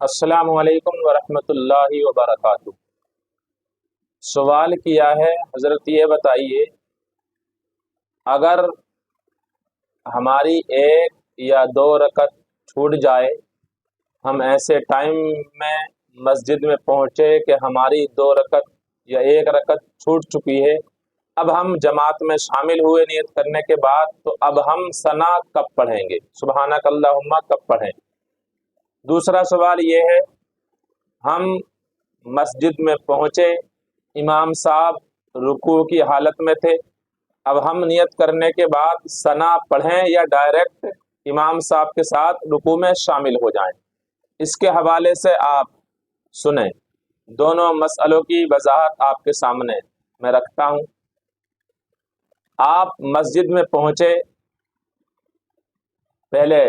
अस्सलामु अलैकुम वरहमतुल्लाहि वबरकातुहू। सवाल किया है हजरत, ये बताइए अगर हमारी एक या दो रकत छूट जाए, हम ऐसे टाइम में मस्जिद में पहुंचे कि हमारी दो रकत या एक रकत छूट चुकी है, अब हम जमात में शामिल हुए नियत करने के बाद, तो अब हम सना कब पढ़ेंगे, सुबहानक अल्लाहुम्मा कब पढ़ें। दूसरा सवाल ये है, हम मस्जिद में पहुंचे, इमाम साहब रुकू की हालत में थे, अब हम नियत करने के बाद सना पढ़ें या डायरेक्ट इमाम साहब के साथ रुकू में शामिल हो जाएं। इसके हवाले से आप सुने, दोनों मसलों की वजाहत आपके सामने मैं रखता हूं। आप मस्जिद में पहुंचे, पहले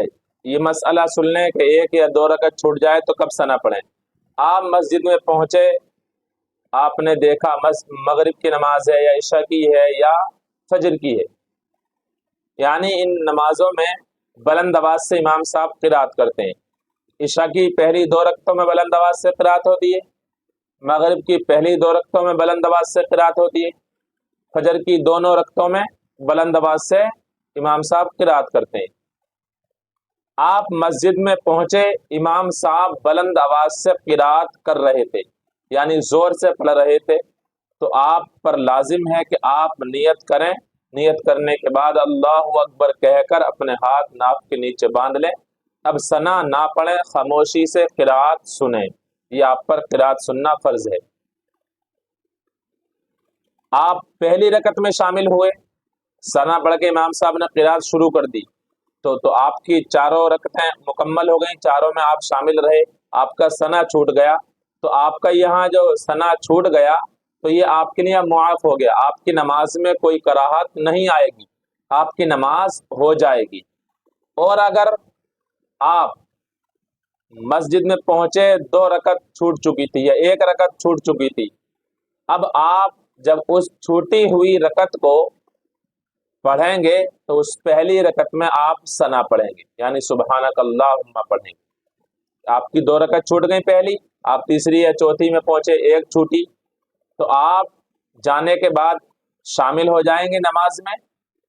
ये मसला सुन लें कि एक या दो रकत छूट जाए तो कब सना पढ़ें। आप मस्जिद में पहुंचे, आपने देखा मगरिब की नमाज है या इशा की है या फजर की है, यानी इन नमाजों में बुलंद आवाज से इमाम साहब क़िरात करते हैं। इशा की पहली दो रकतों में बुलंद आवाज से क़िरात होती है, मगरिब की पहली दो रकतों में बुलंद आवाज से क़िरात होती है, फजर की दोनों रकतों में बुलंद आवाज से इमाम साहब क़िरात करते हैं। आप मस्जिद में पहुंचे, इमाम साहब बुलंद आवाज से क़िरात कर रहे थे, यानी जोर से पढ़ रहे थे, तो आप पर लाजिम है कि आप नियत करें। नियत करने के बाद अल्लाहु अकबर कहकर अपने हाथ नाक के नीचे बांध लें। अब सना ना पढ़ें, खामोशी से क़िरात सुने, ये आप पर क़िरात सुनना फर्ज है। आप पहली रकत में शामिल हुए, सना पढ़ के इमाम साहब ने क़िरात शुरू कर दी, तो आपकी चारों रकतें मुकम्मल हो गई, चारों में आप शामिल रहे, आपका सना छूट गया, तो आपका यहाँ जो सना छूट गया तो ये आपके लिए मुआफ हो गया, आपकी नमाज में कोई कराहत नहीं आएगी, आपकी नमाज हो जाएगी। और अगर आप मस्जिद में पहुंचे, दो रकत छूट चुकी थी या एक रकत छूट चुकी थी, अब आप जब उस छूटी हुई रकत को पढ़ेंगे तो उस पहली रकत में आप सना पढ़ेंगे, यानी सुबहानक अल्लाहुम्मा पढ़ेंगे। आपकी दो रकत छूट गई पहली, आप तीसरी या चौथी में पहुंचे, एक छूटी, तो आप जाने के बाद शामिल हो जाएंगे नमाज में।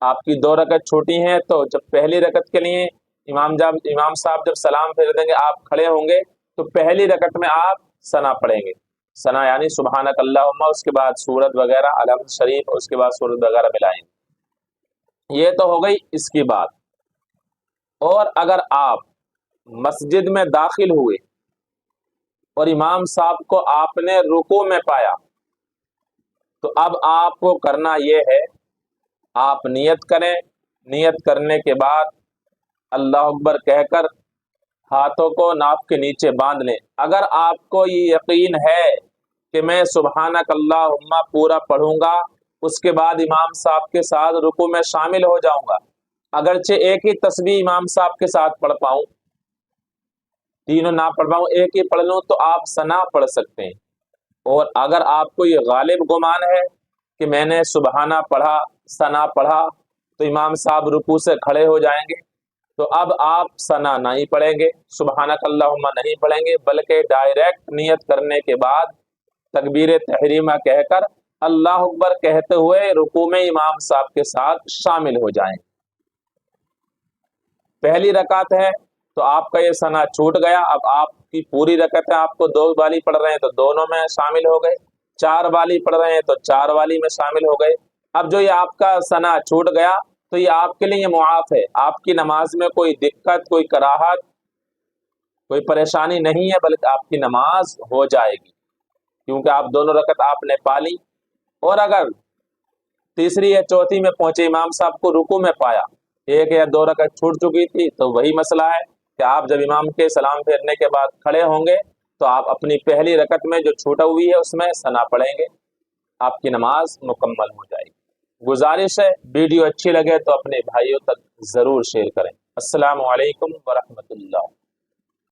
आपकी दो रकत छूटी हैं, तो जब पहली रकत के लिए इमाम साहब जब सलाम फेर देंगे, आप खड़े होंगे, तो पहली रकत में आप सना पढ़ेंगे, सना यानी सुबहानक अल्लाहुम्मा, उसके बाद सूरत वगैरह अलहम्द शरीफ, उसके बाद सूरत वगैरह मिलाएंगे। ये तो हो गई इसकी बात। और अगर आप मस्जिद में दाखिल हुए और इमाम साहब को आपने रुकू में पाया, तो अब आपको करना ये है, आप नियत करें। नियत करने के बाद अल्लाह अकबर कहकर हाथों को नाक के नीचे बांध लें। अगर आपको ये यकीन है कि मैं सुबहानक अल्लाहुम्मा पूरा पढ़ूंगा, उसके बाद इमाम साहब के साथ रुकू में शामिल हो जाऊंगा, अगरचे एक ही तस्बीह इमाम साहब के साथ पढ़ पाऊं, तीनों ना पढ़ पाऊं, एक ही पढ़ लूं, तो आप सना पढ़ सकते हैं। और अगर आपको ये गालिब गुमान है कि मैंने सुबहाना पढ़ा, सना पढ़ा, तो इमाम साहब रुकू से खड़े हो जाएंगे, तो अब आप सना नहीं पढ़ेंगे, सुबहानक अल्लाहुम्मा नहीं पढ़ेंगे, बल्कि डायरेक्ट नियत करने के बाद तकबीर तहरीमा कहकर अल्लाह अकबर कहते हुए रुकू में इमाम साहब के साथ शामिल हो जाएं। पहली रकात है तो आपका ये सना छूट गया, अब आपकी पूरी रकत है, आपको दो वाली पढ़ रहे हैं तो दोनों में शामिल हो गए, चार वाली पढ़ रहे हैं तो चार वाली में शामिल हो गए। अब जो ये आपका सना छूट गया, तो ये आपके लिए मुआफ है, आपकी नमाज में कोई दिक्कत, कोई कराहत, कोई परेशानी नहीं है, बल्कि आपकी नमाज हो जाएगी, क्योंकि आप दोनों रकत आपने पाली। और अगर तीसरी या चौथी में पहुंचे, इमाम साहब को रुकू में पाया, एक या दो रकत छूट चुकी थी, तो वही मसला है कि आप जब इमाम के सलाम फेरने के बाद खड़े होंगे, तो आप अपनी पहली रकत में जो छूटा हुई है उसमें सना पढ़ेंगे, आपकी नमाज मुकम्मल हो जाएगी। गुजारिश है, वीडियो अच्छी लगे तो अपने भाइयों तक जरूर शेयर करें। अस्सलामु अलैकुम वरहमतुल्लाह।